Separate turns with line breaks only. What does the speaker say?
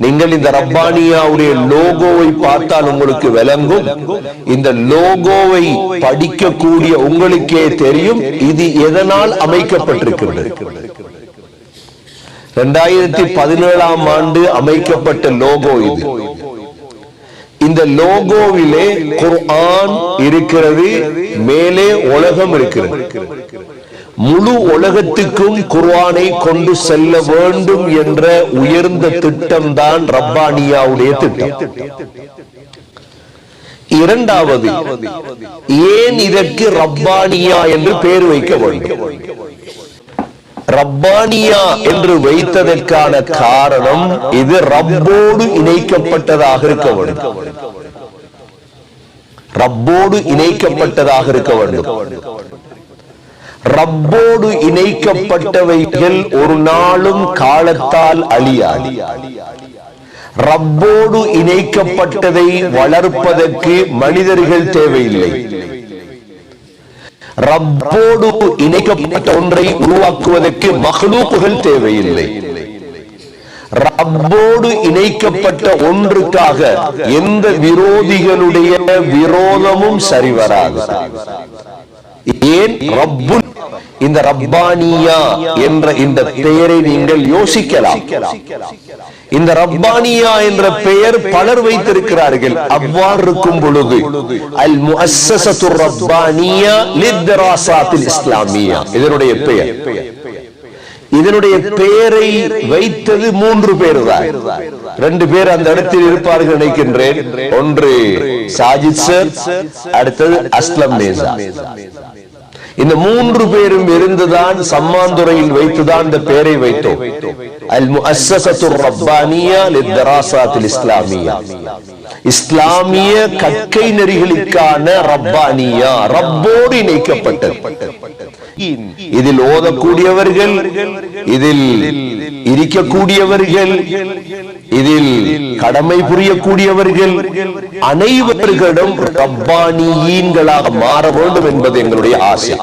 நீங்கள் இந்த ரப்பானியாவுடைய லோகோவை பார்த்தால் உங்களுக்கு விளங்கும். இந்த லோகோவை படிக்கக்கூடிய உங்களுக்கே தெரியும் இது எதனால் அமைக்கப்பட்டிருக்கிறது. 2017ஆம் ஆண்டு அமைக்கப்பட்ட லோகோ இது. இந்த லோகோவிலே குர்ஆன் இருக்கிறது, மேலே உலகம் இருக்கிறது. முழு உலகத்துக்கும் குர்ஆனை கொண்டு செல்ல வேண்டும் என்ற உயர்ந்த திட்டம் தான் ரப்பானியாவுடைய திட்டம். இரண்டாவது, ஏன் இதற்கு ரப்பானியா என்று பெயர் வைக்க வேண்டும்? ரப்பானியா என்று வைத்ததற்கான காரணம் இது ரப்போடு இணைக்கப்பட்டதாக இருக்க வேண்டும். ரப்போடு இணைக்கப்பட்டதாக இருக்க வேண்டும். ரப்போடு இணைக்கப்பட்டவைகள் ஒரு நாளும் காலத்தால் அழியாது. ரப்போடு இணைக்கப்பட்டதை வளர்ப்பதற்கு மனிதர்கள் தேவையில்லை. ரப்போடு இணைக்கப்பட்ட ஒன்றை உருவாக்குவதற்கு மக்லூக்குகள் தேவையில்லை. ரப்போடு இணைக்கப்பட்ட ஒன்றுக்காக எந்த விரோதிகளுடைய விரோதமும் சரிவராது. ஏன் ரப்புல் இந்த ரப்பானியா என்ற இந்த பெயரை நீங்கள் யோசிக்கலாம். இந்த ரப்பானியா என்ற பெயர் பலர் வைத்திருக்கிறார்கள். அவ்வாறு இருக்கும் பொழுது அல் முஅஸ்ஸஸத்து ரப்பானியா லித்தராசாத்தில் இஸ்லாமியா இதனுடைய பெயர். இதனுடைய பெயரை வைத்தது 3 பேர் தான். 2 பேர் அந்த இடத்தில் இருப்பார்கள் நினைக்கின்றேன். ஒன்று சாஜித் சார், அடுத்தது அஸ்லம் நேசா. இந்த 3 பேரும் இருந்துதான் சம்மாந்துறையில் வைத்துதான் இந்த பெயரை வைத்தோம். அல் முஅஸ்ஸஸத்து ரப்பானியா லித்தராசாத்தில் இஸ்லாமியா, இஸ்லாமிய கற்கை நெறிகளுக்கான ரப்பானியா, ரப்போடு இணைக்கப்பட்டது. இதில் ஓதக்கூடியவர்கள், இதில் இருக்கக்கூடியவர்கள், இதில் கடமை புரியக்கூடியவர்கள் அனைவர்களும் ரப்பானியீன்களாக மாற வேண்டும் என்பது எங்களுடைய ஆசை.